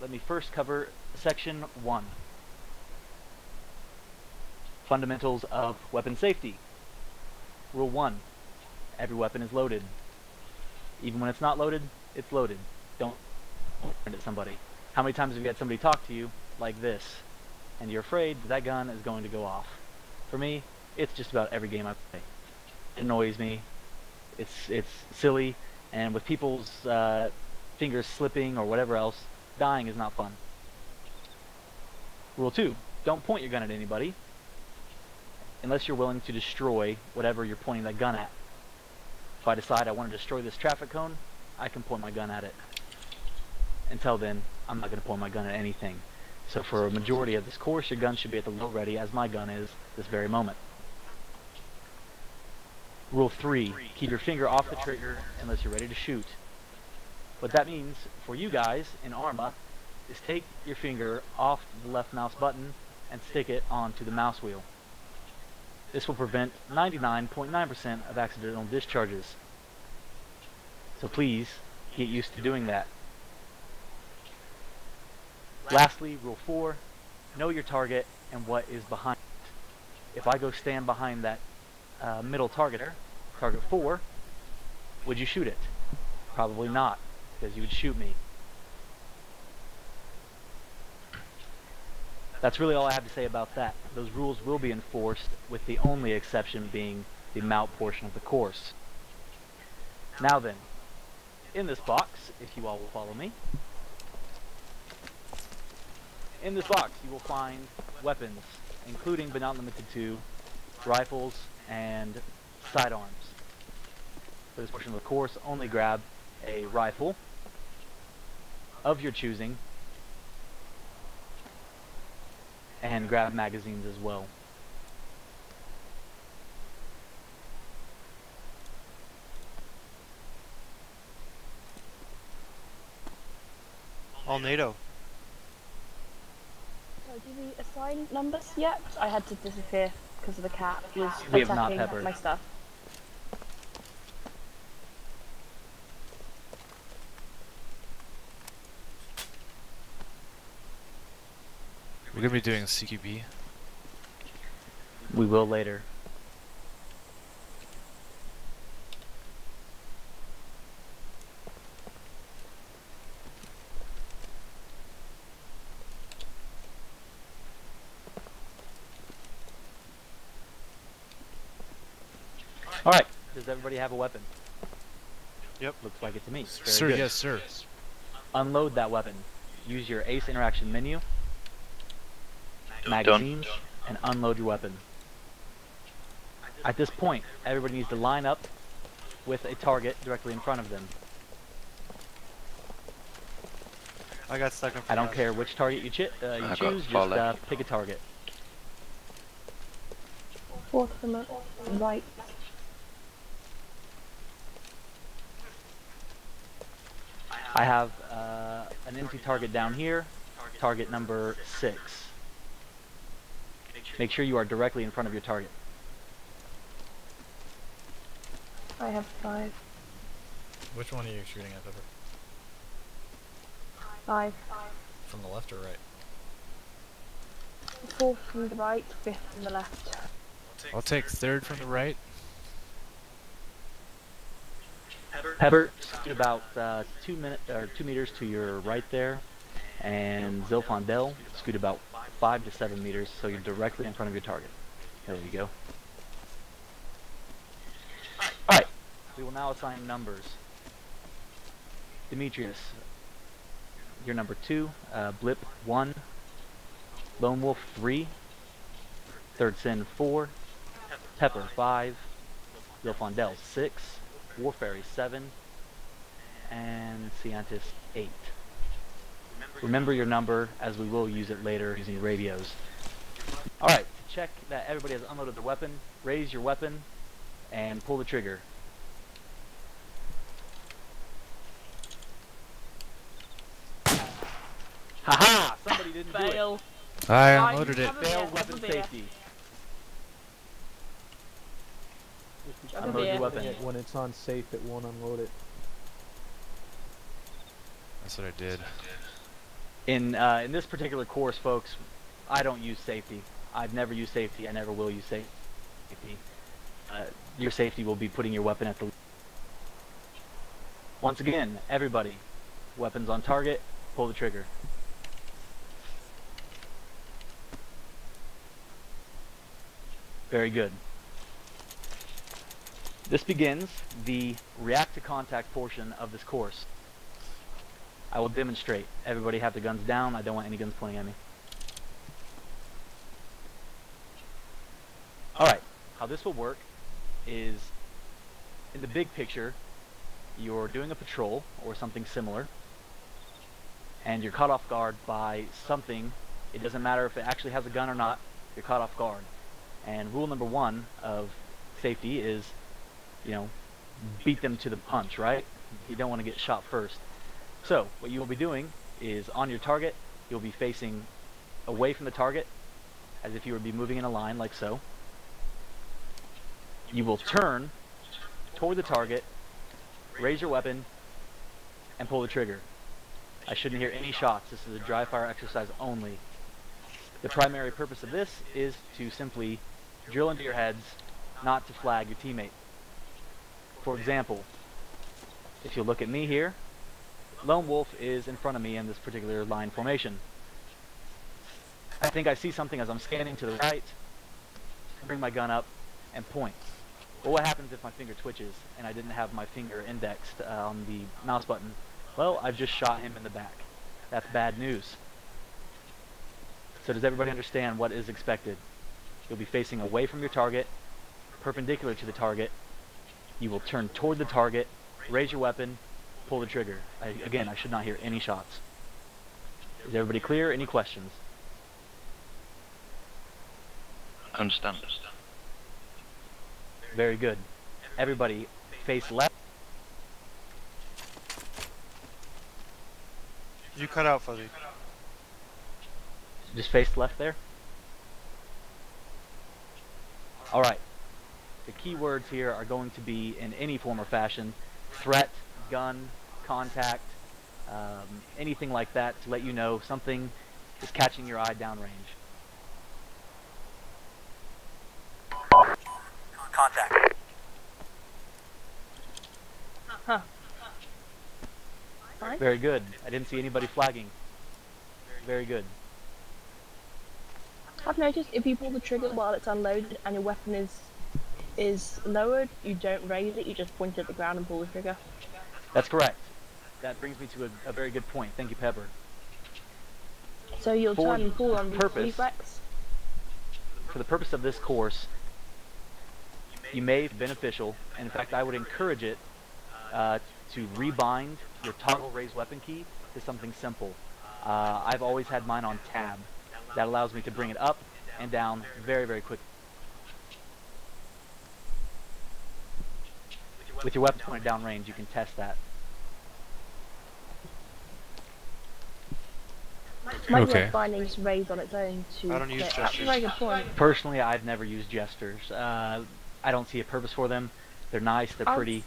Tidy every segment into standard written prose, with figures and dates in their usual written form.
let me first cover Section 1. Fundamentals of weapon safety. Rule 1. Every weapon is loaded. Even when it's not loaded, it's loaded. Don't point at somebody. How many times have you had somebody talk to you like this, and you're afraid that gun is going to go off? For me, it's just about every game I play. It annoys me. It's silly, and with people's fingers slipping or whatever else, dying is not fun. Rule 2. Don't point your gun at anybody unless you're willing to destroy whatever you're pointing that gun at. If I decide I want to destroy this traffic cone, I can point my gun at it. Until then, I'm not going to point my gun at anything. So for a majority of this course, your gun should be at the load ready, as my gun is this very moment. Rule 3. Keep your finger off the trigger unless you're ready to shoot. What that means for you guys in ARMA is take your finger off the left mouse button and stick it onto the mouse wheel. This will prevent 99.9% of accidental discharges. So please, get used to doing that. Lastly, Rule 4, know your target and what is behind it. If I go stand behind that middle targeter, target 4, would you shoot it? Probably not, because you would shoot me. That's really all I have to say about that. Those rules will be enforced, with the only exception being the MOUT portion of the course. Now then, in this box, if you all will follow me, in this box you will find weapons, including but not limited to rifles and sidearms. For this portion of the course, only grab a rifle of your choosing and grab magazines as well. All NATO. So do we assign numbers yet? I had to disappear because of the cat. He was We have not, attacking Pepper. my stuff. We're gonna be doing CQB. We will later. Alright, does everybody have a weapon? Yep. Looks like it to me. Very Sir, good. yes, sir. Unload that weapon. Use your ACE interaction menu, magazines, and unload your weapon. At this point, everybody needs to line up with a target directly in front of them. I got stuck in front I don't of care which target you choose, just pick a target. Fourth from the right. I have an empty target down here, target number 6. Make sure you are directly in front of your target. I have 5. Which one are you shooting at, Pepper? 5. From the left or right? 4th from the right, 5th from the left. I'll take third from the right. Pepper, about 2 meters to your right there, and Zilfondel, scoot about 5 to 7 meters, so you're directly in front of your target. There you go. Alright, we will now assign numbers. Demetrius, you're number 2, Blip 1, Lone Wolf 3, Third Sin 4, Pepper 5, Zilfondel 6, Warfairy 7, and Ciantis 8. Remember your number, as we will use it later using radios. Alright, to check that everybody has unloaded their weapon, raise your weapon and pull the trigger. Haha! Somebody didn't do it. I unloaded it. Failed weapon safety. Unload your weapon. When it's on safe, it won't unload it. That's what I did. In this particular course, folks, I don't use safety. I've never used safety. I never will use safety. Your safety will be putting your weapon at the... Once again, everybody, weapons on target, pull the trigger. Very good. This begins the react to contact portion of this course. I will demonstrate. Everybody have their guns down. I don't want any guns pointing at me. Alright, how this will work is, in the big picture, you're doing a patrol or something similar, and you're caught off guard by something. It doesn't matter if it actually has a gun or not, you're caught off guard. And rule number one of safety is, you know, beat them to the punch, right? You don't want to get shot first. So, what you will be doing is, on your target, you'll be facing away from the target, as if you would be moving in a line, like so. You will turn toward the target, raise your weapon, and pull the trigger. I shouldn't hear any shots. This is a dry fire exercise only. The primary purpose of this is to simply drill into your heads, not to flag your teammate. For example, if you look at me here, Lone Wolf is in front of me in this particular line formation. I think I see something as I'm scanning to the right, bring my gun up, and point. Well, what happens if my finger twitches and I didn't have my finger indexed on the mouse button? Well, I've just shot him in the back. That's bad news. So does everybody understand what is expected? You'll be facing away from your target, perpendicular to the target. You will turn toward the target, raise your weapon, pull the trigger. Again, I should not hear any shots. Is everybody clear? Any questions? Understand. Very good. Everybody face left. You cut out, Fuzzy. Just face left there. Alright. The key words here are going to be, in any form or fashion, threat, gun, contact, anything like that to let you know something is catching your eye downrange. Contact. Huh. Fine. Very good. I didn't see anybody flagging. Very good. I've noticed if you pull the trigger while it's unloaded and your weapon is lowered, you don't raise it, you just point it at the ground and pull the trigger. That's correct. That brings me to a very good point. Thank you, Pepper. So you'll For turn and pull on purpose- reflex. For the purpose of this course, you may be beneficial, and in fact I would encourage it to rebind your toggle raise weapon key to something simple. I've always had mine on tab. That allows me to bring it up and down very, very quickly. With your weapon pointed down range, you can test that. Might Okay. be bindings raised on its own to... I don't use That's a gestures. very good point. Personally, I've never used gestures. I don't see a purpose for them. They're nice, they're pretty.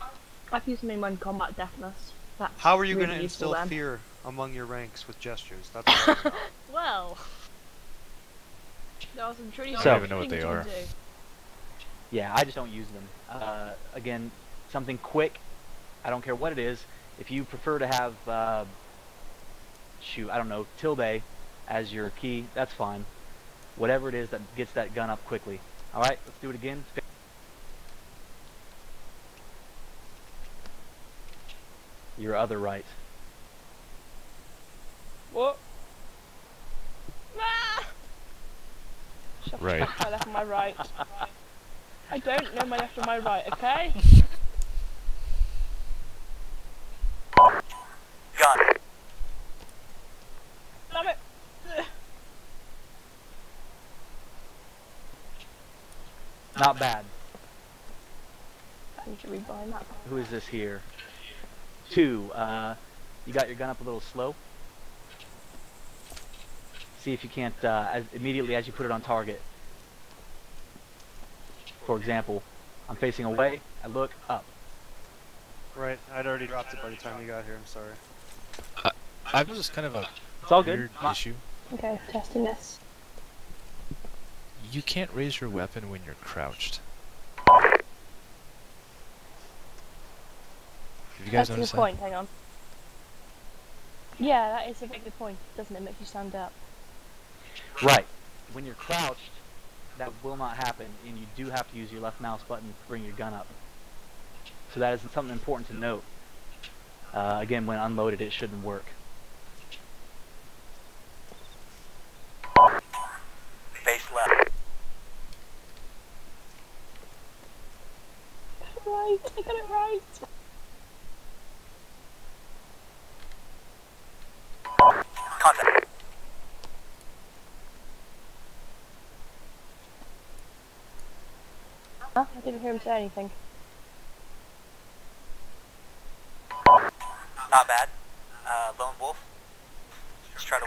I've used them in one combat deafness. That's How are you really going to useful instill then. fear among your ranks with gestures? That's what I wanna know. Well... There are some truly I don't even know what they things you are. can do. Yeah, I just don't use them. Again, something quick. I don't care what it is. If you prefer to have, shoot, I don't know, tilde as your key, that's fine. Whatever it is that gets that gun up quickly. Alright, let's do it again. Your other right. What? Ah! Shuffle Right. my left and my right. I don't know my left and my right, okay? Gun. Damn it! Not bad. I need to rebind that. Who is this here? 2. You got your gun up a little slow. See if you can't, immediately as you put it on target. For example, I'm facing away, I look up. Right, I'd already dropped it by the time you got here, I'm sorry. I'm just kind of a It's all good. weird Come on. issue. Okay, testing this. You can't raise your weapon when you're crouched. Have you guys That's a good noticed that? point, hang on. Yeah, that is a very good point, doesn't it? Makes you stand up. Right. When you're crouched, that will not happen, and you do have to use your left mouse button to bring your gun up. So that is something important to note. Again, when unloaded, it shouldn't work. Face left. Right, I got it right. Contact. Huh? I didn't hear him say anything. Not bad. Lone Wolf. Just try to.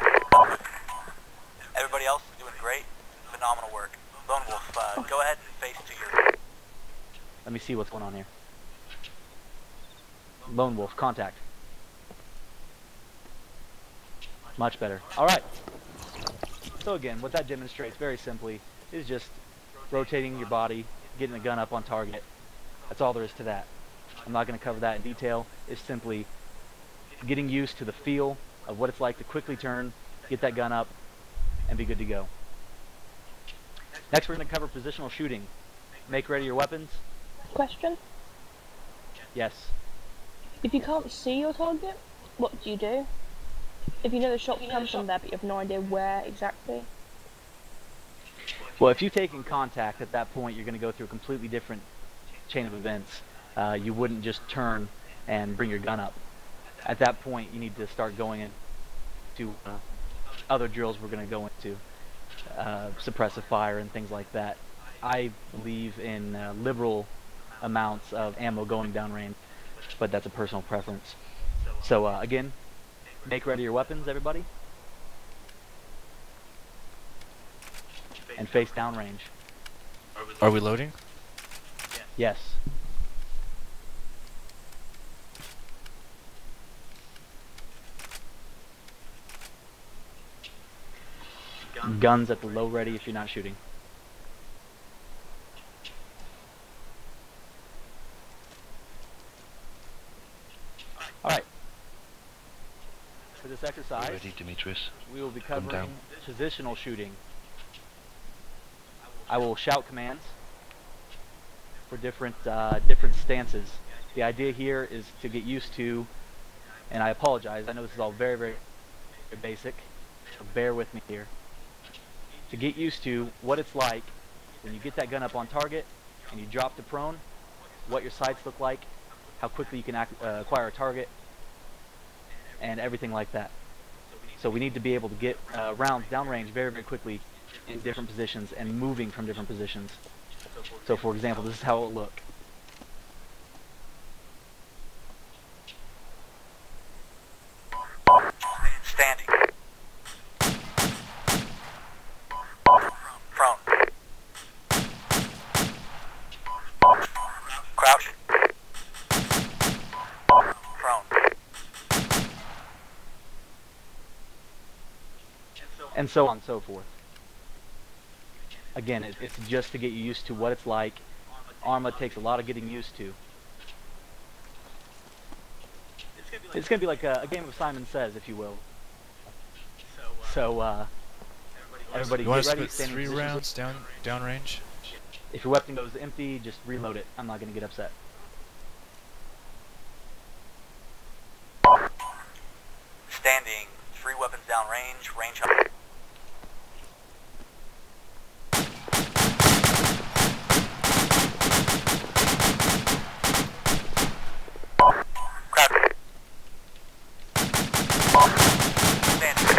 Everybody else is doing great. Phenomenal work. Lone Wolf, go ahead and face to your. Let me see what's going on here. Lone Wolf, contact. Much better. Alright. So again, what that demonstrates very simply is just rotating your body, getting the gun up on target. That's all there is to that. I'm not going to cover that in detail. It's simply getting used to the feel of what it's like to quickly turn, get that gun up, and be good to go. Next we're going to cover positional shooting. Make ready your weapons. Question? Yes. If you can't see your target, what do you do? If you know the shot comes from there, but you have no idea where exactly? Well, if you take in contact at that point, you're going to go through a completely different chain of events. You wouldn't just turn and bring your gun up. At that point, you need to start going into other drills we're going to go into, suppressive fire and things like that. I believe in liberal amounts of ammo going downrange, but that's a personal preference. So again, make ready your weapons, everybody, and face downrange. Are we loading? Yes. Guns at the low ready if you're not shooting. Alright. For this exercise, Ready, Demetrius? we will be Come covering down. positional shooting. I will shout commands for different stances. The idea here is to get used to, and I apologize, I know this is all very, very basic, so bear with me here. To get used to what it's like when you get that gun up on target and you drop to prone, what your sights look like, how quickly you can acquire a target, and everything like that. So we need to be able to get rounds downrange very, very quickly in different positions and moving from different positions. So for example, this is how it will look. Standing. Prone. Crouch. Prone. And so on and so forth. Again, it's just to get you used to what it's like. ARMA takes a lot of getting used to. It's going to be like a game of Simon Says, if you will. So, everybody You want get us to ready, put standing 3 positions. rounds downrange? If your weapon goes empty, just reload it. I'm not going to get upset. Standing. 3 weapons down range. Range up. Crouch. Standing.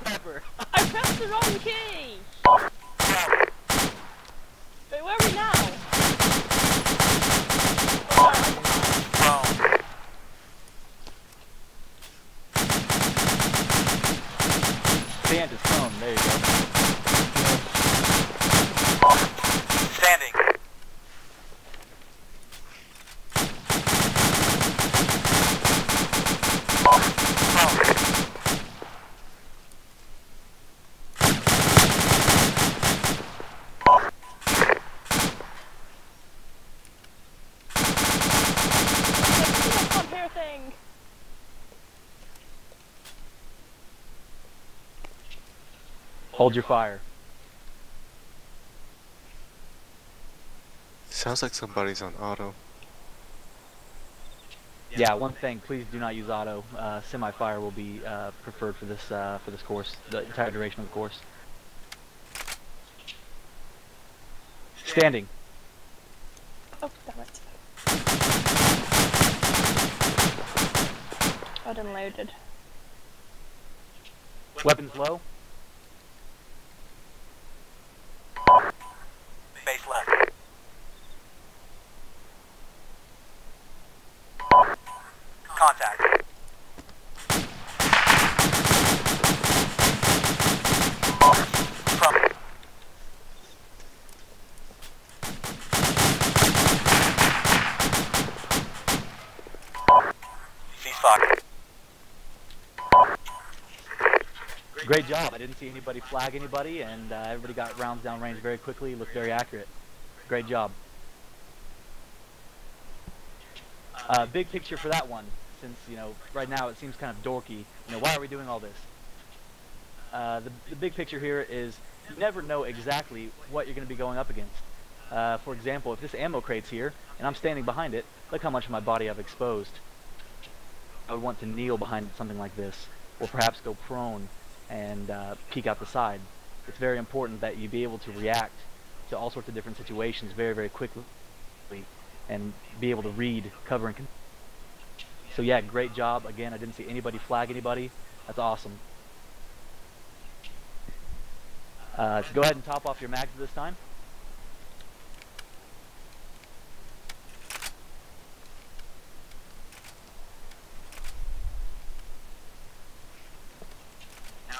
Pepper. I pressed the wrong key! Wait, where are we now? Prone. Stand is prone. There you go. Standing. Hold your fire. Sounds like somebody's on auto. Yeah, one thing, please do not use auto. Semi-fire will be preferred for this course, the entire duration of the course. Standing. Oh, damn it. I'd unloaded. Weapons low. Base left. Contact. From. Ceasefire. Great job. I didn't see anybody flag anybody, and everybody got rounds down range very quickly. Looked very accurate. Great job. Big picture for that one, since, you know, right now it seems kind of dorky. You know, why are we doing all this? The big picture here is you never know exactly what you're going to be going up against. For example, if this ammo crate's here, and I'm standing behind it, look how much of my body I've exposed. I would want to kneel behind something like this, or perhaps go prone and peek out the side. It's very important that you be able to react to all sorts of different situations very, very quickly, and be able to read cover and. So yeah, great job. Again, I didn't see anybody flag anybody. That's awesome. So go ahead and top off your mags this time.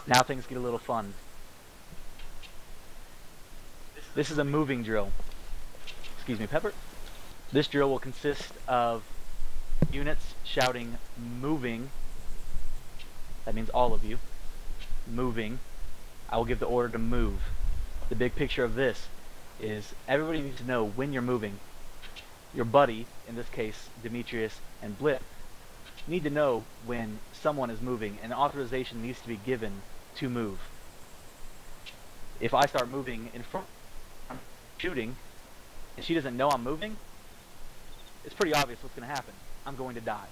Now things get a little fun. This is a moving drill. Excuse me, Pepper. This drill will consist of units shouting moving. That means all of you. Moving. I will give the order to move. The big picture of this is everybody needs to know when you're moving. Your buddy, in this case Demetrius and Blip, need to know when someone is moving, and authorization needs to be given to move. If I start moving in front, I'm shooting, and she doesn't know I'm moving, it's pretty obvious what's going to happen. I'm going to die.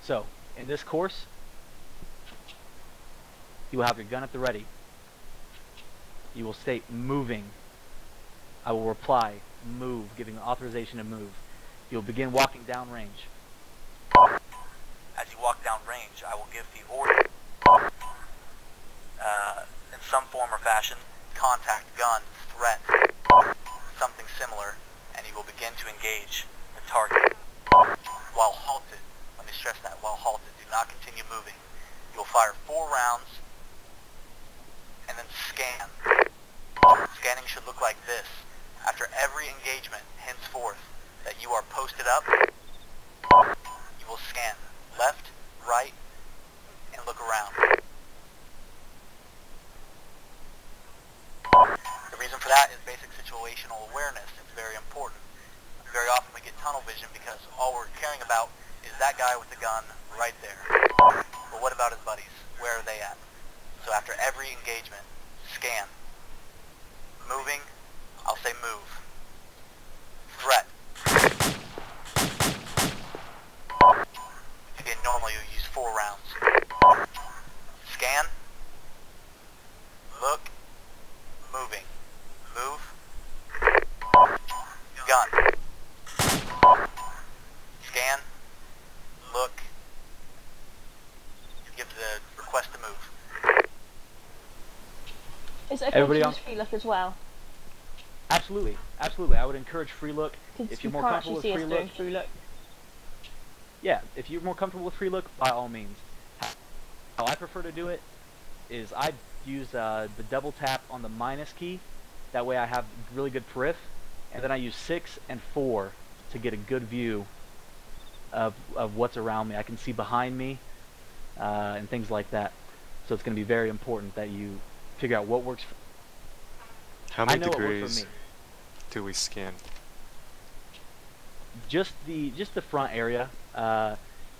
So, in this course, you will have your gun at the ready. You will state moving. I will reply move, giving authorization to move. You'll begin walking down range. As you walk down range, I will give the order, in some form or fashion, contact, gun, threat, something similar, and you will begin to engage the target. While halted, let me stress that, while halted, do not continue moving. You will fire 4 rounds, and then scan. Scanning should look like this. After every engagement, henceforth, that you are posted up, you will scan left, right, and look around. The reason for that is basic situational awareness. It's very important. Very often we get tunnel vision because all we're caring about is that guy with the gun right there. But what about his buddies? Where are they at? So after every engagement, scan. Moving, I'll say move. Threat. Again, normally you use 4 rounds. Scan. Look. Moving. Move. Gun. Scan. Look. Give the request to move. Is it okay Everybody to on? use free look as well? Absolutely, absolutely. I would encourage free look. Because If you you're more can't comfortable actually with see us free doing look, free look. yeah, if you're more comfortable with free look, by all means. How I prefer to do it is I use the double tap on the minus key. That way I have really good periph, and then I use 6 and 4 to get a good view of what's around me. I can see behind me and things like that. So it's going to be very important that you figure out what works. How I many know what worked for degrees me. do we scan? Just the front area.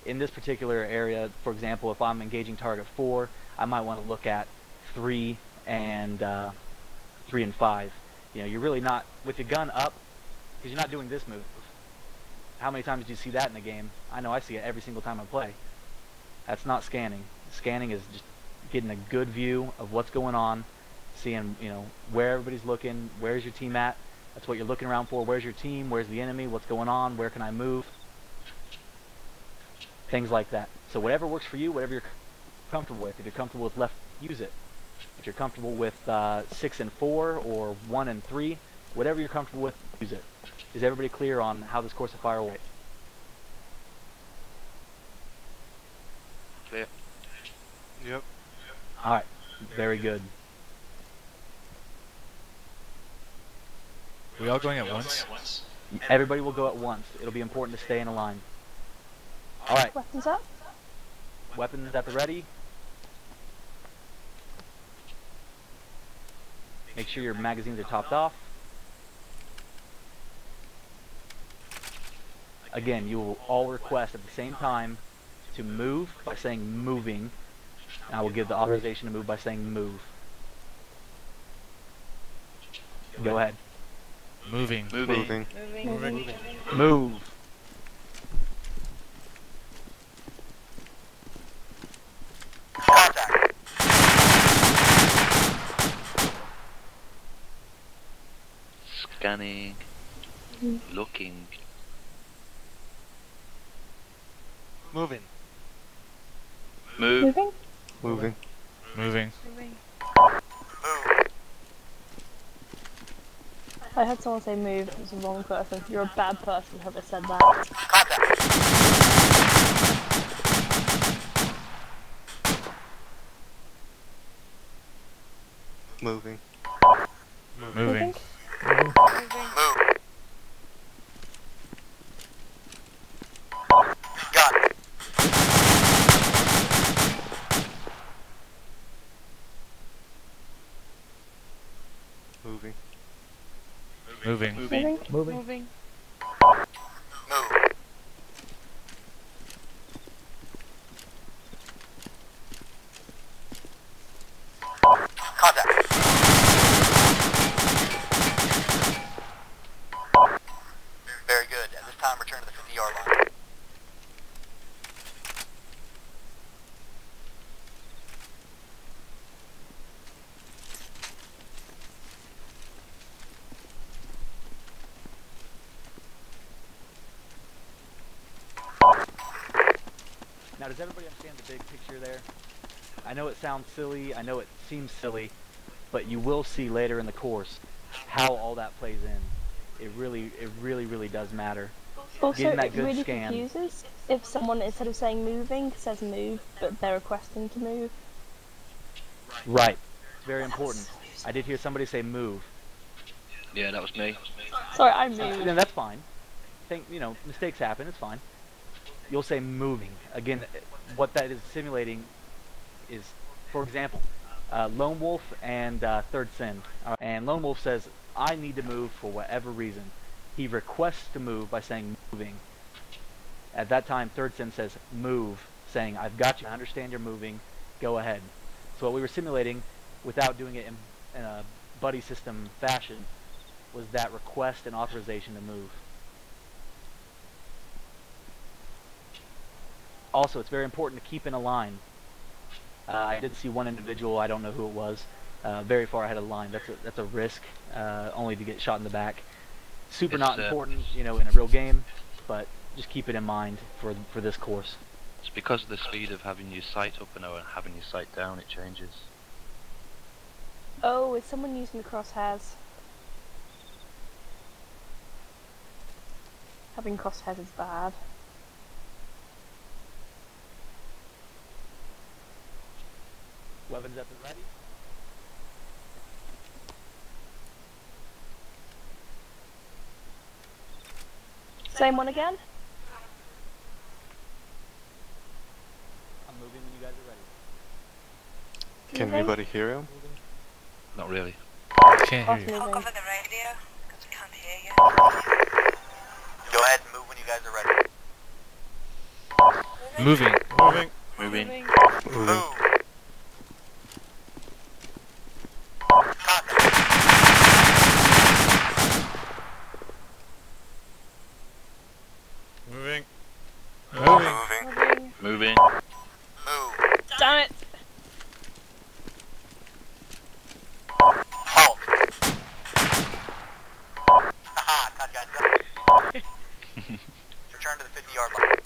in this particular area, for example, if I'm engaging target 4, I might want to look at 3 and 5. You know, you're really not with your gun up because you're not doing this move. How many times did you see that in the game? I know I see it every single time I play. That's not scanning. Scanning is just getting a good view of what's going on, seeing, you know, where everybody's looking, where's your team at. That's what you're looking around for. Where's your team? Where's the enemy? What's going on? Where can I move? Things like that. So whatever works for you, whatever you're comfortable with. If you're comfortable with left, use it. If you're comfortable with 6 and 4 or 1 and 3, whatever you're comfortable with, use it. Is everybody clear on how this course of fire works? Clear. Yep. Alright, very good. We all going at once? Everybody will go at once. It'll be important to stay in a line. Alright, Weapons up. weapons at the ready. Make sure your magazines are topped off. Again, you will all request at the same time to move by saying moving. And I will give the authorization to move by saying move. Go ahead. Moving. Moving. Move. Contact. Scanning. Looking. Moving. Move. Moving. Moving. Moving. Move. I heard someone say move. It was the wrong person. You're a bad person, whoever said that. Contact. Moving. Moving. Move. Gun. Moving. Moving. Moving. Moving. Move. Contact. Very good. At this time, return to the 50-yard line. Now, does everybody understand the big picture there? I know it sounds silly, I know it seems silly, but you will see later in the course how all that plays in. It really does matter. Also, Getting that it good really scan. confuses if someone, instead of saying moving, says move, but they're requesting to move. Right. Very important. I did hear somebody say move. Yeah, that was me. Sorry, I moved. Then that's fine. You know, mistakes happen, it's fine. You'll say moving. Again, what that is simulating is, for example, Lone Wolf and Third Sin. And Lone Wolf says, I need to move for whatever reason. He requests to move by saying moving. At that time, Third Sin says move, saying, I've got you, I understand you're moving, go ahead. So what we were simulating, without doing it in a buddy system fashion, was that request and authorization to move. Also, it's very important to keep in a line. I did see one individual, I don't know who it was, very far ahead of the line. That's a risk, only to get shot in the back. Super not important, you know, in a real game, but just keep it in mind for this course. It's because of the speed of having your sight up and having your sight down, it changes. Oh, is someone using the crosshairs? Having crosshairs is bad. Weapons at the ready. Same one again? I'm moving when you guys are ready. Can Moving? anybody hear him? Not really. Can't Off hear you. moving. the radio, because we can't hear you. Go ahead and move when you guys are ready. Moving. Moving. Moving. Moving. Move. Contact. Moving. Moving. Moving. Moving. Move. Damn it! Halt. Haha, contact gun. Return to the 50-yard line.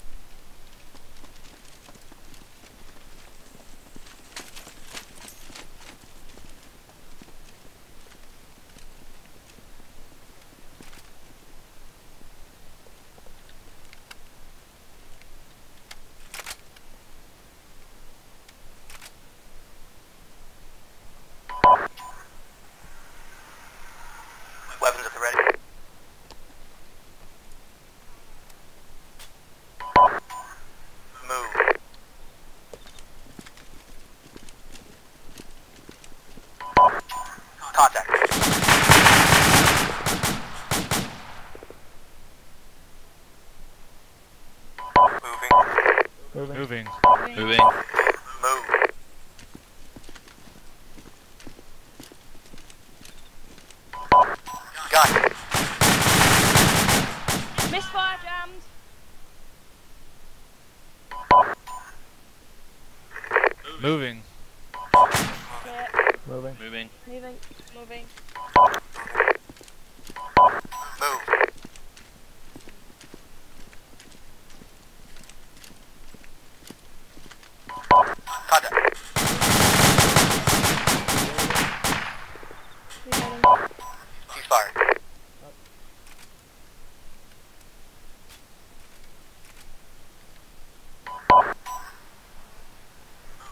Weapons at the ready. Move. Contact. Moving. Moving. Moving. Move. Gun. Misfire jammed! Moving. Clear. Moving. Moving. Moving. Moving. Move. Contact. Reloading. Ceasefire.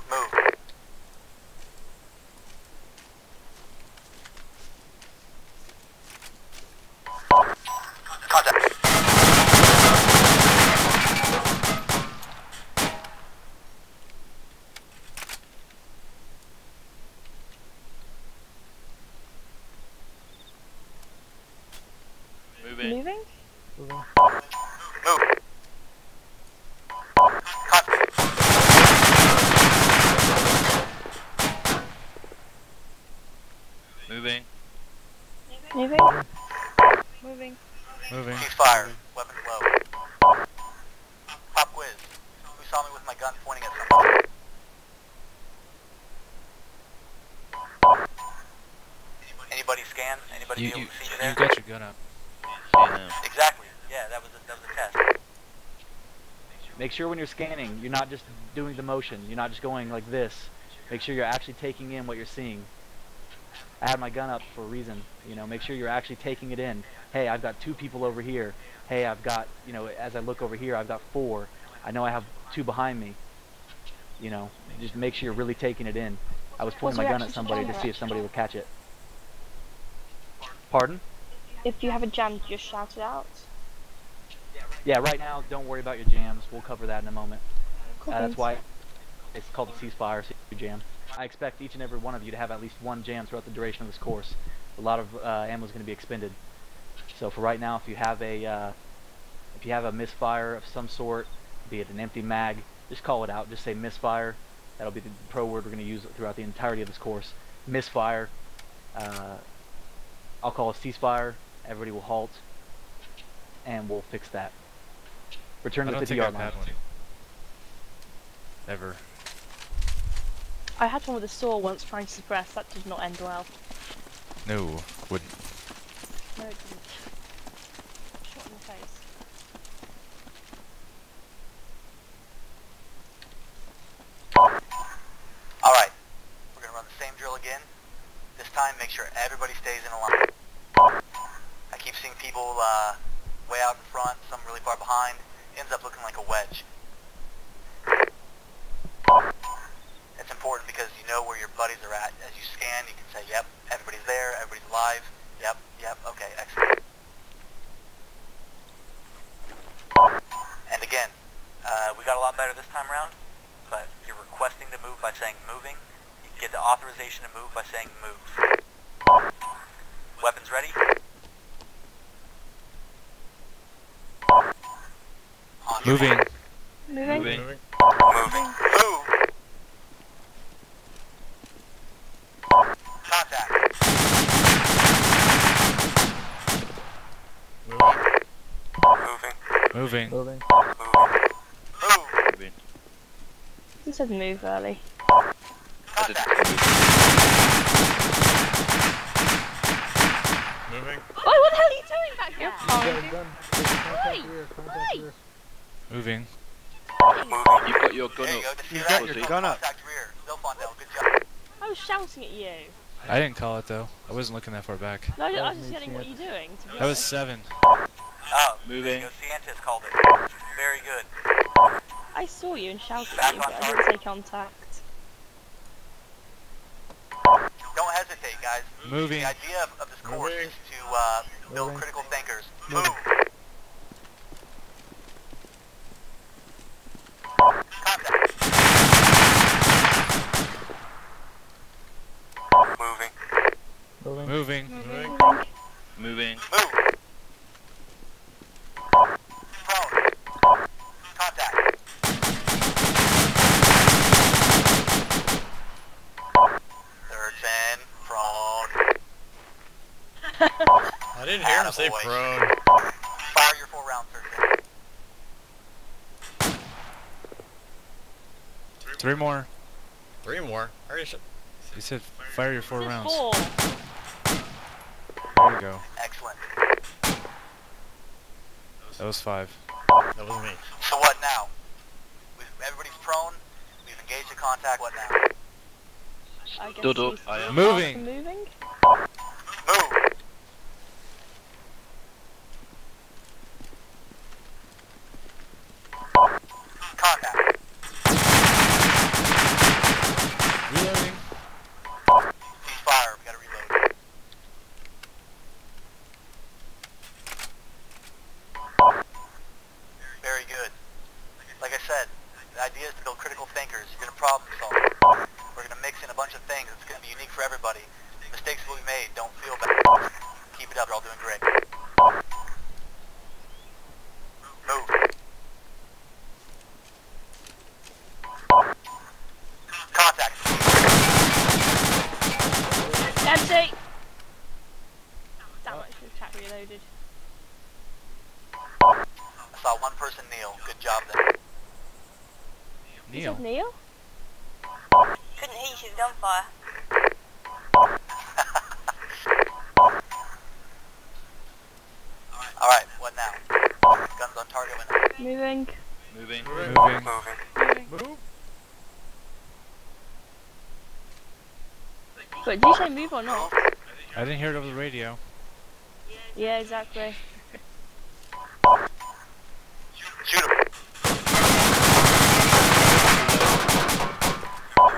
Move. Contact. Moving. Moving. Move. Contact. Moving. Moving. Moving. Moving. Ceasefire. Weapons low. Pop quiz. Who saw me with my gun pointing at somebody? Anybody scan? Anybody You, be you, able to see me you there? got your gun up. See now. Exactly. Yeah, that was a test. Make sure when you're scanning, you're not just doing the motion. You're not just going like this. Make sure you're actually taking in what you're seeing. I had my gun up for a reason. You know, make sure you're actually taking it in. Hey, I've got 2 people over here. Hey, I've got, you know, as I look over here, I've got 4. I know I have 2 behind me. You know, just make sure you're really taking it in. I was pointing my gun at somebody to see if somebody would catch it. Pardon? If you have a jam, just shout it out. Yeah, right now, don't worry about your jams. We'll cover that in a moment. Cool That's beans. why it's called the ceasefire jam. I expect each and every one of you to have at least 1 jam throughout the duration of this course. A lot of ammo is going to be expended. So for right now, if you have a misfire of some sort, be it an empty mag, just call it out. Just say misfire. That'll be the pro word we're going to use throughout the entirety of this course. Misfire. I'll call a ceasefire. Everybody will halt, and we'll fix that. Return I to don't the think 50-yard I've line. had one. Ever. I had one with a saw once trying to suppress. That did not end well. No, wouldn't. No, it didn't. Shot in the face. Alright, we're going to run the same drill again. This time, make sure everybody stays in a line. I keep seeing people way out in front, some really far behind. Ends up looking like a wedge. It's important because you know where your buddies are at. As you scan, you can say, yep, everybody's there, everybody's alive. Yep, yep, okay, excellent. And again, we got a lot better this time around, but you're requesting to move by saying moving. You get the authorization to move by saying move. Weapons ready? On your Moving. mark. Moving. Moving. Moving. Moving. Move. Moving. You said move early. Contact. Moving. Oh, what the hell are you doing back there? Moving. You've got your gun There you go. up. Just You've get got out. your gun up. Contact rear. Still Fondell. Good job. I was shouting at you. I didn't call it though. I wasn't looking that far back. No, I was just getting what you're doing. To be That was honest. 7. Oh, Moving. there you go. Scientist called it. Very good. I saw you and shouted Back at you, on but I didn't say contact. Don't hesitate, guys. Moving. The idea of this course Moving. is to build critical thinkers. Move. Contact. Moving. Moving. Moving. Move. Prone. Contact. Third fin. Prone. I didn't hear him say Attaboy. prone. Fire your 4 rounds, third fin. 3 more. 3 more. I already shot. You said fire your 4 rounds. 4. There you go. Excellent. That was 5. That was me. So what now? Everybody's prone. We've engaged the contact. What now? I guess Dodo, he's I am. Moving. moving. Move. Contact. Reloading. Cease fire. We gotta reload. Very good. Like I said, the idea is to build critical thinkers. You're gonna problem solve. We're gonna mix in a bunch of things. It's gonna be unique for everybody. Mistakes will be made. Don't feel bad. Keep it up. You're all doing great. Move. Contact. Empty! Damn it, should have chat reloaded. I saw one person kneel. Good job there. You Neil. said Neil? Couldn't hear you should have done fire. Alright, what now? Guns on target window. Moving. Moving. Moving. Move. But did you say move or not? I didn't hear it over the radio. Yeah, exactly. Shoot him.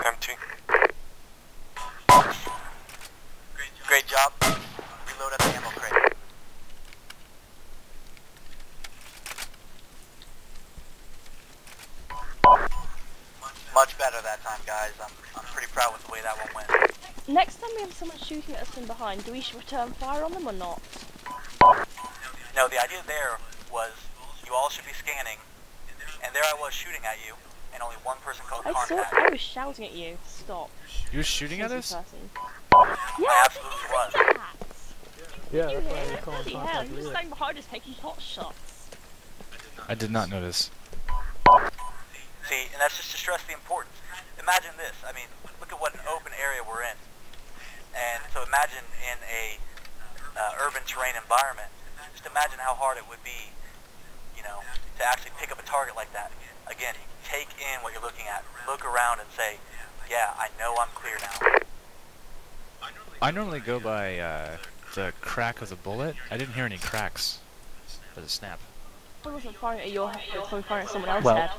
Empty. Great job. Reload at the ammo crate. Much better that time, guys. I'm pretty proud with the way that one went. Next time we have someone shooting at us from behind, do we return fire on them or not? No, the idea there was you all should be scanning, and there I was shooting at you, and only one person called I contact. I was shouting at you. Stop. You were shooting at Crazy us? person. Yeah, I I absolutely was. did that. Yeah, You that's why hear you're it? calling Bloody hell, contact he was rear. standing behind us taking pot shots. I did not notice. See, and that's just to stress the importance. Imagine this. I mean, look at what an open area we're in. And so imagine in a urban terrain environment, just imagine how hard it would be, you know, to actually pick up a target like that. Again, take in what you're looking at. Look around and say, yeah, I know I'm clear now. I normally go by the crack of the bullet. I didn't hear any cracks. Or the snap. I wasn't firing at your head, I was firing at someone else's Well- head.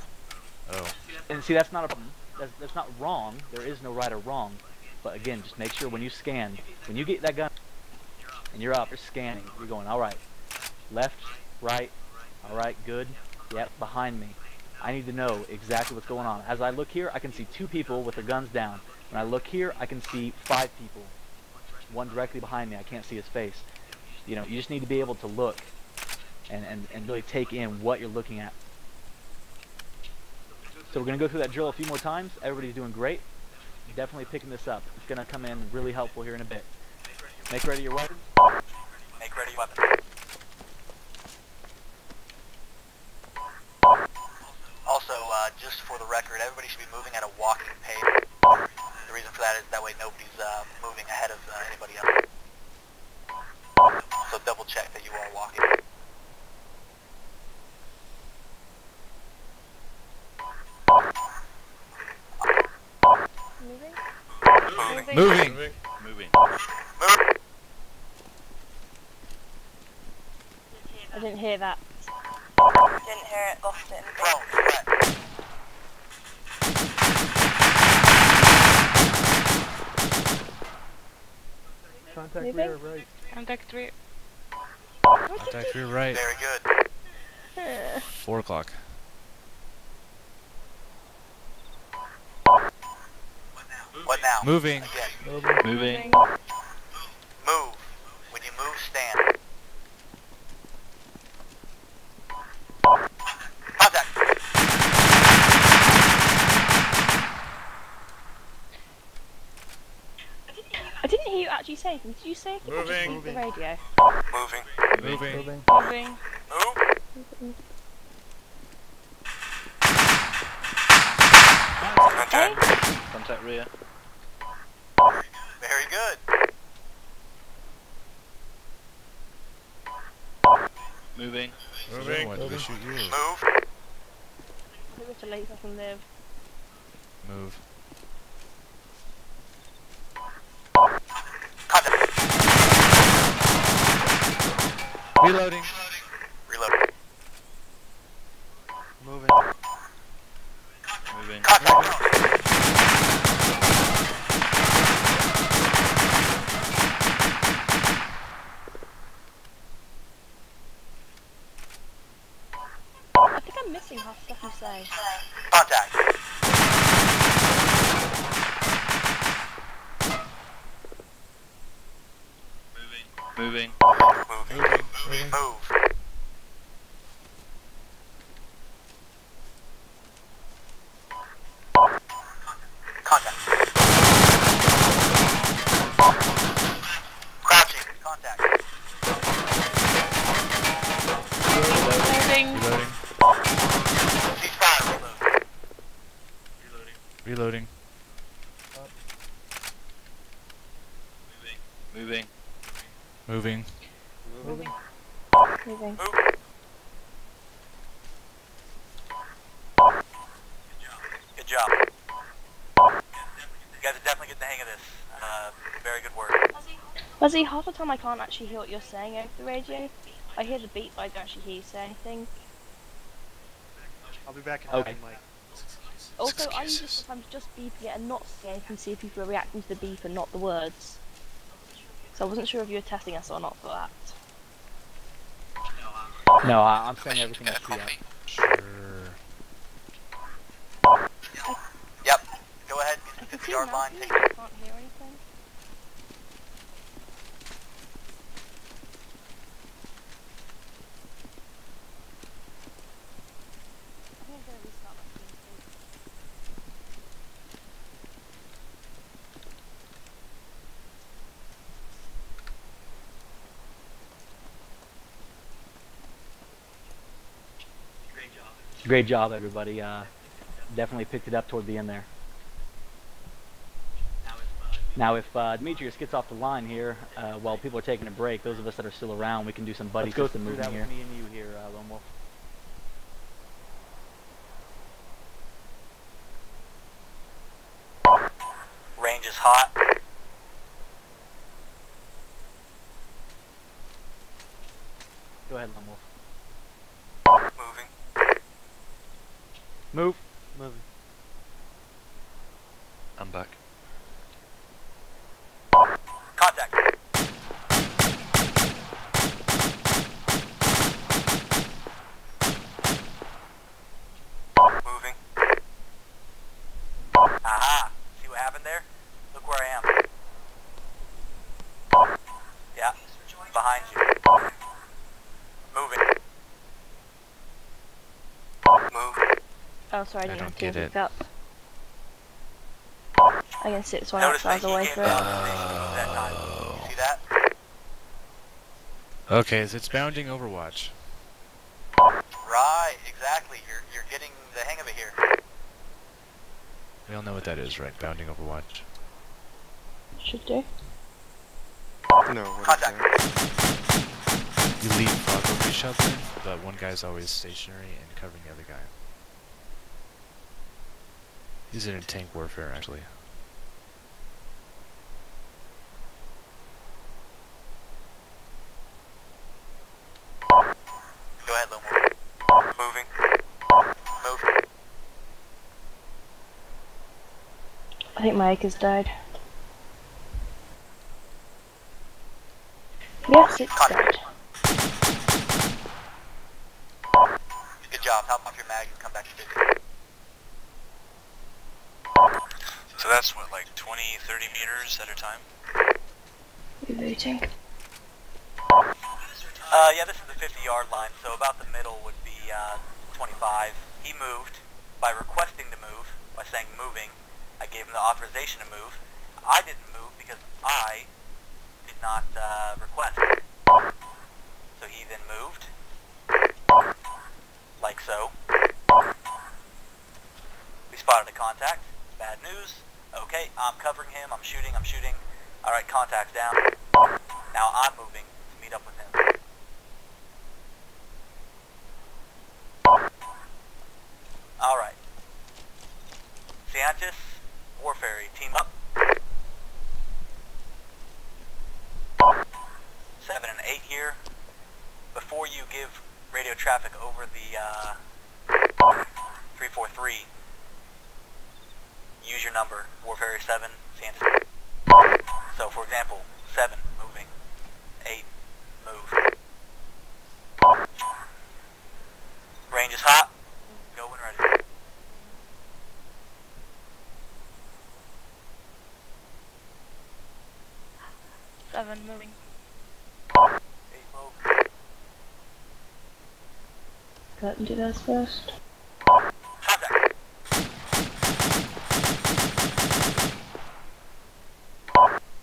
Oh. And see, that's not a problem. That's not wrong. There is no right or wrong. But again, just make sure when you scan, when you get that gun and you're up, you're scanning, you're going, all right, left, right, all right, good, yep, behind me. I need to know exactly what's going on. As I look here, I can see 2 people with their guns down. When I look here, I can see 5 people. One directly behind me. I can't see his face. You know, you just need to be able to look and really take in what you're looking at. So we're going to go through that drill a few more times. Everybody's doing great. Definitely picking this up. It's going to come in really helpful here in a bit. Make ready your weapons. Make ready your weapon. Moving. Moving! Moving. I didn't hear that. Didn't hear it. Lost it. Drone, threat. Contact Moving. rear right. Contact 3. Contact rear right. Very good. 4 o'clock. What now? Moving. Again. Moving. Move. When you move, stand. Contact. I didn't hear you actually say anything. Did you say anything? Or just Moving. use the radio? Moving. Moving. Moving. Move. Hey? Contact rear. Very good. Moving. Moving. Why did they shoot you? Move. I think we have to leave us and live. Move. Contact. Reloading. Reload. Moving. Moving. Contact. I think I'm missing half the stuff you say. Contact. Moving. Moving. Move. Contact. Crouching. Contact. Moving. Reloading. Ceasefire. Reload. Reloading. Moving. Moving. Moving. Move. Good job. You guys are definitely getting the hang of this. Very good work. Fuzzy, half the time I can't actually hear what you're saying over the radio. I hear the beat, but I don't actually hear you say anything. I'll be back in Okay. half a mic. Also, I usually sometimes just beeping it and not saying anything to see if people are reacting to the beep and not the words. So I wasn't sure if you were testing us or not for that. No, I'm saying everything I see up. Sure. Yep. Go ahead. I Get can the see 50-yard now, line. but Take I can't hear anything. I think I'm gonna restart my screen too. Great job, everybody. Definitely picked it up toward the end there. Now, if Demetrius gets off the line here, while people are taking a break, those of us that are still around, we can do some buddy system moving here. Me and you here, Lone Wolf. Range is hot. Go ahead, Lone Wolf. Moving. Move. Moving. I'm back. Contact. Moving. Aha. See what happened there? Look where I am. Yeah. Behind you. Moving. Move. Oh, sorry, I I didn't don't have to get pick it. up. I can sit this one Notice outside that the he way came through it. down to station that time. You see that? Okay, so it's bounding Overwatch. Right, exactly. You're getting the hang of it here. We all know what that is, right? Bounding Overwatch. Should do. No, what is Contact. that? You leave frog over each other, but one guy's always stationary and covering the other guy. Use it in tank warfare, actually. I think my acres died. Yes, it's dead. Good job. Top off your mag and come back to 50. So that's what, like 20, 30 meters at a time? Rebooting. Yeah, this is the 50-yard line, so about the middle would be 25. He moved by requesting to move, by saying moving. I gave him the authorization to move. I didn't move because I did not request. So he then moved, like so. We spotted a contact. Bad news. Okay, I'm covering him. I'm shooting. Alright, contact's down. Now I'm moving to meet up with him. Alright. Ciantis, War Fairy, team up. 7 and 8 here. Before you give radio traffic over the 343, use your number. War Fairy 7, Ciantis. So, for example, 7, moving. 8, move. Range is hot. Go when ready. Seven moving. 8, move. Go out and do those first. Contact.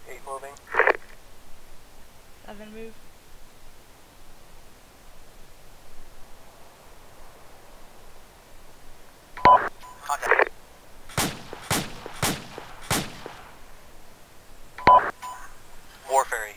8, moving. 7 move. Contact. War Fairy.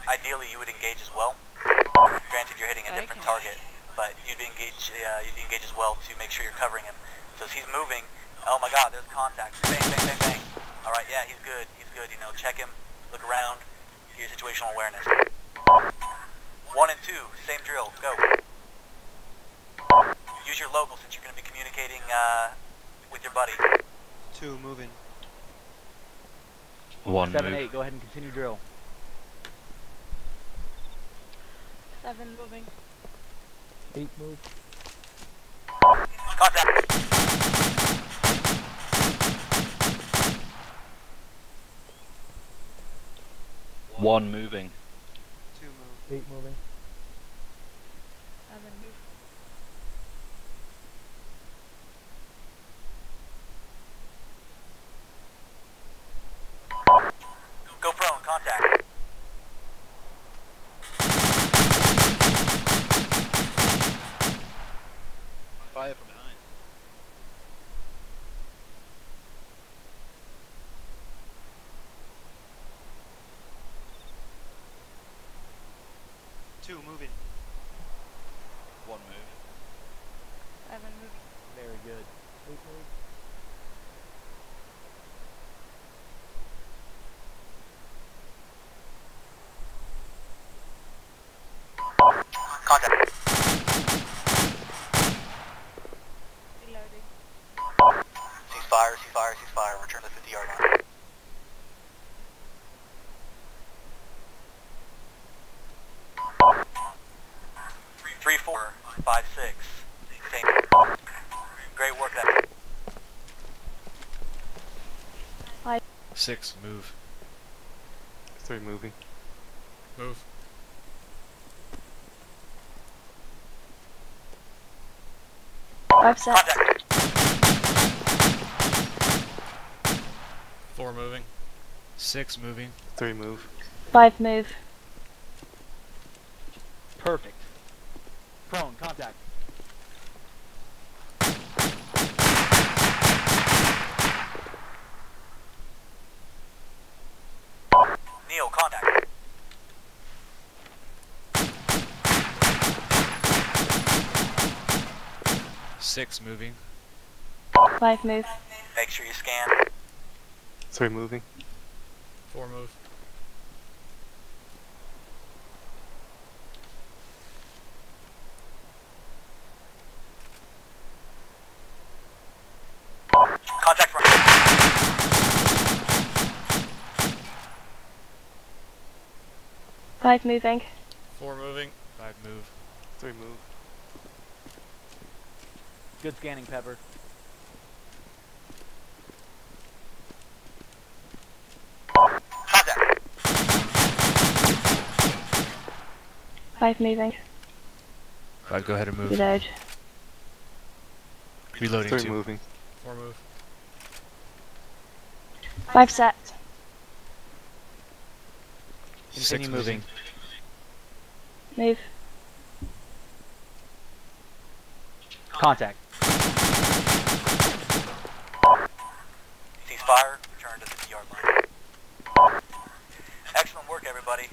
Ideally, you would engage as well. Granted, you're hitting a different target, but you'd engage as well to make sure you're covering him. So as he's moving, oh my God, there's contact. Bang, bang, bang, bang. All right, yeah, he's good. He's good. You know, check him, look around, get your situational awareness. 1 and 2, same drill. Go. Use your local since you're going to be communicating with your buddy. 2 moving. 1 7, move. 8, go ahead and continue drill. 7 moving. 8, move. Contact. 1 moving. 2 move. 8, moving. 7 move. Go prone. Contact. 5 from behind. 2 moving. 1 move. 7 move. Very good. 8, move. Contact. Reloading. Ceasefire, ceasefire, ceasefire. Return to the 50-yard line. Three, 4, 5, 6. Same. Great work. That. 6, move. 3 moving. Move. 5 set. Contact. 4 moving. 6 moving. 3 move. 5 move. Perfect. Prone, contact. Neo, contact. 6 moving. 5 move. Make sure you scan. 3 moving. 4 move. Contact from. 5 moving. 4 moving. 5 move. 3 move. Good scanning, Pepper. Contact. 5 moving. 5, go ahead and move. Reload. Reloading 3 2. moving. 4 move. 5 set. Continue 6 moving. Move. Contact. Ceasefire. Return to the 50-yard line. Excellent work, everybody.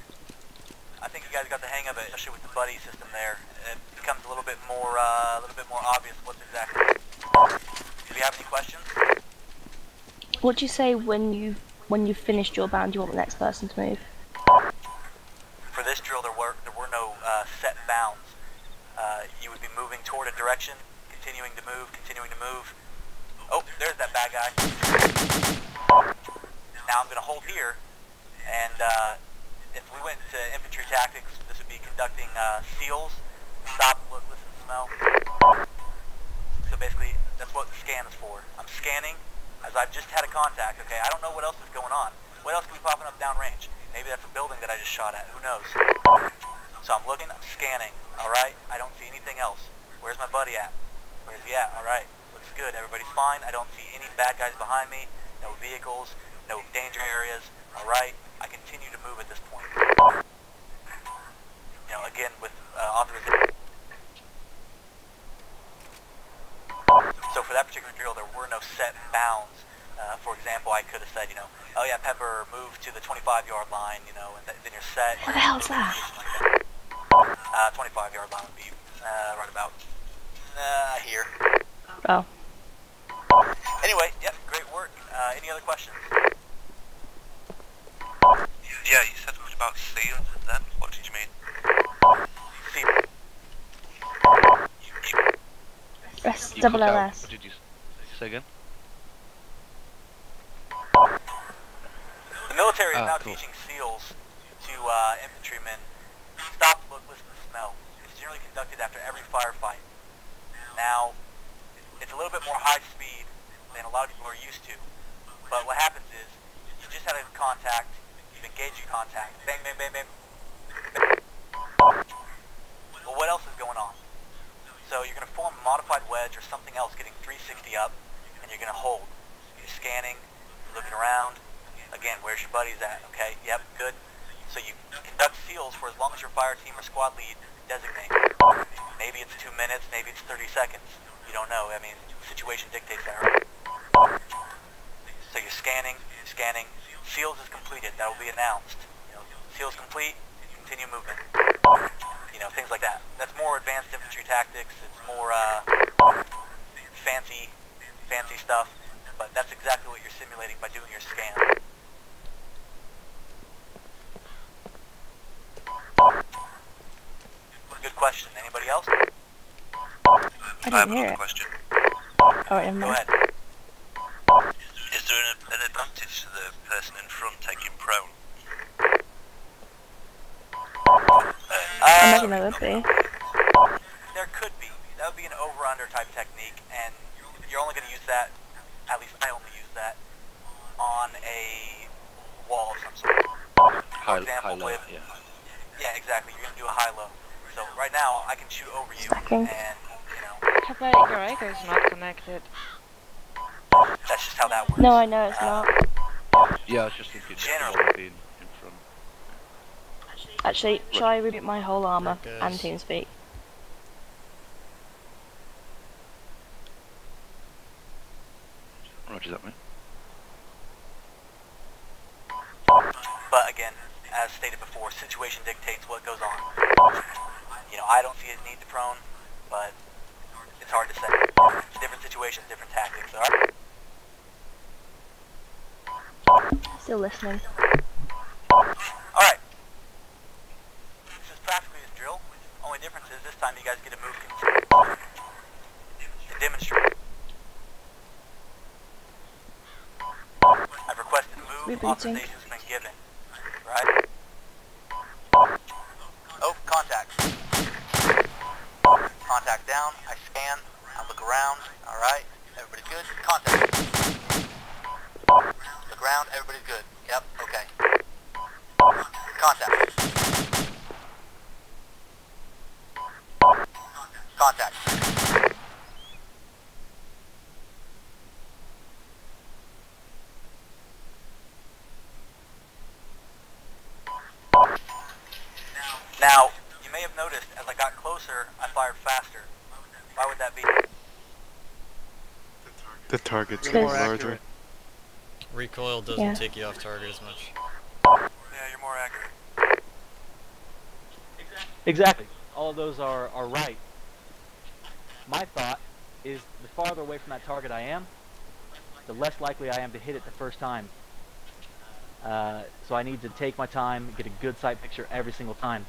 I think you guys got the hang of it, especially with the buddy system there. It becomes a little bit more obvious what's exactly. Do you have any questions? What do you say when you've finished your bound? You want the next person to move? For this drill, there were no set bounds. You would be moving toward a direction, continuing to move. Oh, there's that bad guy. Now I'm going to hold here, and if we went to infantry tactics, this would be conducting seals, stop, look, listen, smell. So basically, that's what the scan is for. I'm scanning, as I've just had a contact, okay? I don't know what else is going on. What else could be popping up downrange? Maybe that's a building that I just shot at, who knows? So I'm looking, I'm scanning, alright? I don't see anything else. Where's my buddy at? Where's he at? Alright, looks good, everybody's fine. I don't see any bad guys behind me, no vehicles, no danger areas, alright? I continue to move at this point. You know, again, with authorization. So for that particular drill, there were no set bounds. For example, I could have said, you know, oh yeah, Pepper, move to the 25-yard line, you know, and then you're set. What the hell's that? 25-yard line would be right about here. Oh. Anyway, yep, great work. Any other questions? Yeah, you said something about seals then. What did you mean? Press You double cut out. LS. What did you say again? The military is now cool. teaching SEALs to infantrymen. Stop, look, listen, smell. It's generally conducted after every firefight. Now, it's a little bit more high speed than a lot of people are used to. But what happens is, you just had a contact, you've engaged your contact, bang, bang, bang, bang, bang. Well, what else is going on? So you're going to form a modified wedge or something else getting 360 up, and you're going to hold. You're scanning, you're looking around. Again, where's your buddies at? Okay, yep, good. So you conduct SEALs for as long as your fire team or squad lead designate. Maybe it's 2 minutes, maybe it's 30 seconds. You don't know. I mean, situation dictates that, right? So you're scanning. SEALs is completed. That will be announced. You know, SEALs complete. Continue movement. You know, things like that. That's more advanced infantry tactics. It's more fancy stuff. But that's exactly what you're simulating by doing your scan. Good question. Anybody else? I have didn't hear another it. question. Oh, never Go mind. ahead. Is there an advantage to the person in front taking prone? I imagine there would be. There could be. That would be an over-under type technique, and you're only going to use that, at least I only use that, on a wall of some sort. For example, High-low, with... yeah. Yeah, exactly. You're going to do a high-low. So right now, I can shoot over you, Stacking. and, you know, Pepper, your echo is not connected. that's just how that works. No, I know it's not. Yeah, I was just thinking General. one being in front. Actually, shall I reboot my whole armor There it and goes. TeamSpeak? Roger that, mate. But again, as stated before, situation dictates what goes on. You know, I don't see a need to prone, but it's hard to say. It's different situations, different tactics, alright? Still listening. Alright. This is practically a drill. Only difference is this time you guys get to move to demonstrate. I've requested move, Rebooting. authorization's been given. Right? ground, everybody's good. Yep, okay. Contact. Contact. Now, you may have noticed as I got closer, I fired faster. Why would that be? The target's You're more larger. Recoil doesn't take you off target as much. Yeah, you're more accurate. Exactly. All of those are right. My thought is the farther away from that target I am, the less likely I am to hit it the first time. So I need to take my time, get a good sight picture every single time.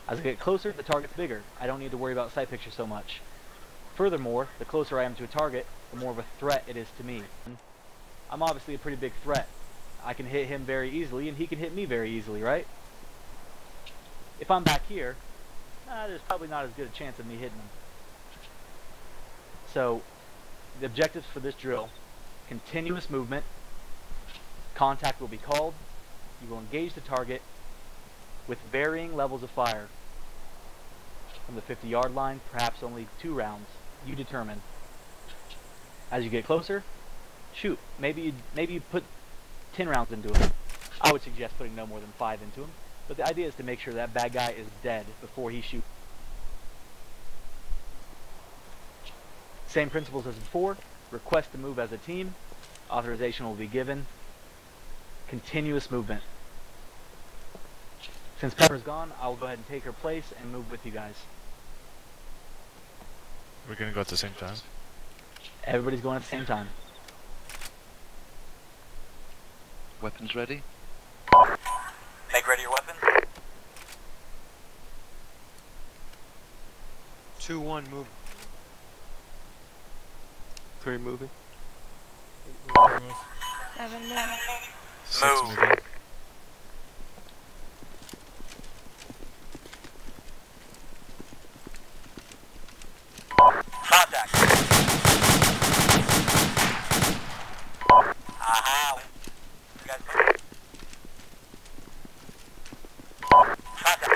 As I get closer, the target's bigger. I don't need to worry about sight picture so much. Furthermore, the closer I am to a target, the more of a threat it is to me. I'm obviously a pretty big threat. I can hit him very easily, and he can hit me very easily, right? If I'm back here, there's probably not as good a chance of me hitting him. So, the objectives for this drill: continuous movement, contact will be called, you will engage the target with varying levels of fire. From the 50-yard line, perhaps only 2 rounds. You determine. As you get closer, shoot. Maybe you put 10 rounds into him. I would suggest putting no more than 5 into him. But the idea is to make sure that bad guy is dead before he shoots. Same principles as before. Request to move as a team. Authorization will be given. Continuous movement. Since Pepper's gone, I will go ahead and take her place and move with you guys. We're gonna go at the same time. Everybody's going at the same time. Weapons ready? Make ready your weapons. 2-1, move. 3 moving. 7 move. 6 Move. moving. Contact. Aha. You guys move. Contact.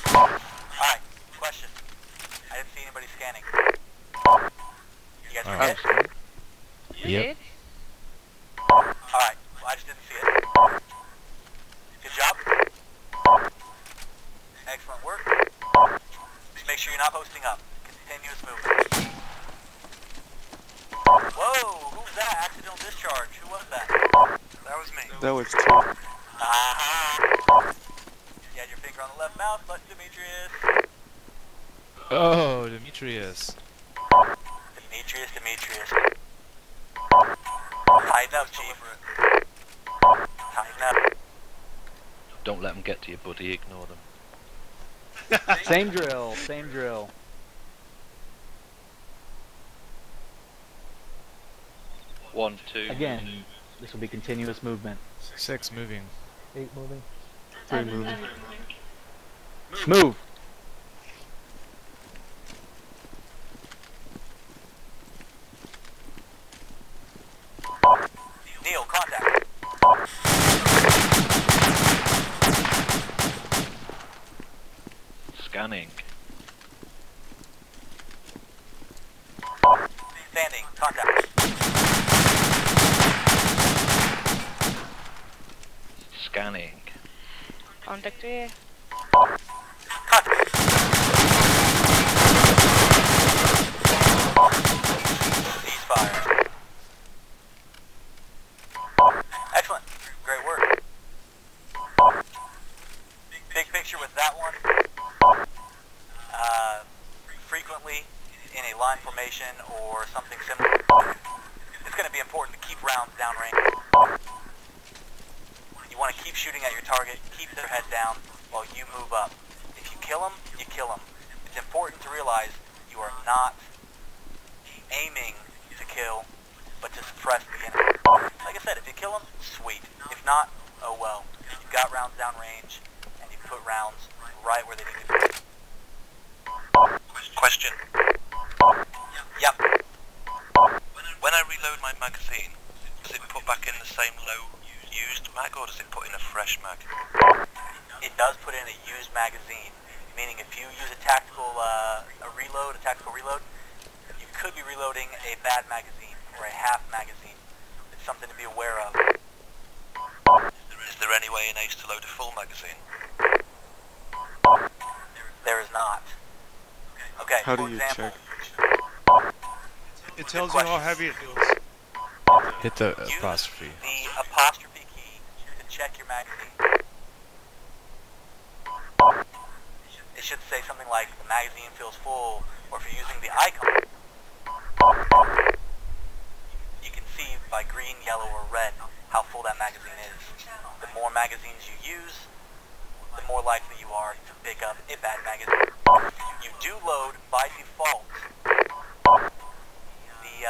Alright, question. I didn't see anybody scanning. You guys Alright. forget? You Yep. did? Alright, well, I just didn't see it. Good job. Excellent work. Just make sure you're not posting up. Continuous movement. Whoa, who was that? Accidental discharge. Who was that? That was me. That was 2. Uh-huh. You had your finger on the left mouse button, Demetrius. Oh, Demetrius. Demetrius. Tighten up, Chief. Tighten up. Don't let them get to you, buddy. Ignore them. Same drill, same drill. One, two. Again, this will be continuous movement. 6 moving. 8 moving. 3 moving. Move! Neil, contact. Scanning. Standing, contact. Scanning. Contact here. Contact. Ceasefire. Excellent. Great work. Big picture with that one. Frequently in a line formation or something similar, it's going to be important to keep rounds downrange. You want to keep shooting at your target, keep their head down while you move up. If you kill them, you kill them. It's important to realize you are not aiming to kill, but to suppress the enemy. Like I said, if you kill them, sweet. If not, oh well. You've got rounds downrange, and you put rounds right where they need to be. Question. Yep. When I reload my magazine, does it put back in the same low used mag, or does it put in a fresh mag? It does put in a used magazine, meaning if you use a tactical reload, you could be reloading a bad magazine or a half magazine. It's something to be aware of. Is there any way in Ace to load a full magazine? There is not. Okay, How for do you example, check? It tells you how heavy it feels. Hit the use apostrophe. the apostrophe key to check your magazine. It should say something like, the magazine feels full, or if you're using the icon, you can see by green, yellow, or red how full that magazine is. The more magazines you use, the more likely you are to pick up a bad magazine. You do load, by default, the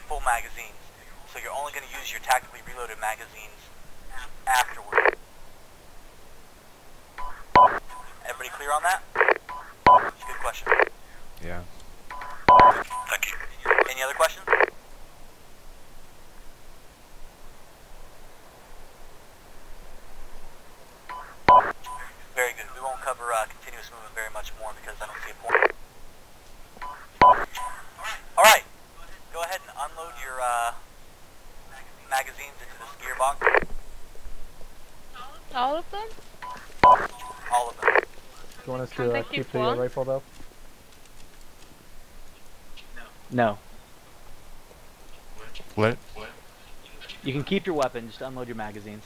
full magazines, so you're only going to use your tactically reloaded magazines afterward. Everybody clear on that? Good question. Yeah. Thank you. Any other questions? Very good. We won't cover continuous movement very much more because I don't see a point. Alright. Go ahead and unload your magazines into this gearbox. All of them? All of them. Do you want us Can't to I keep keep the one? rifle though? No. What? You can keep your weapon, just unload your magazines.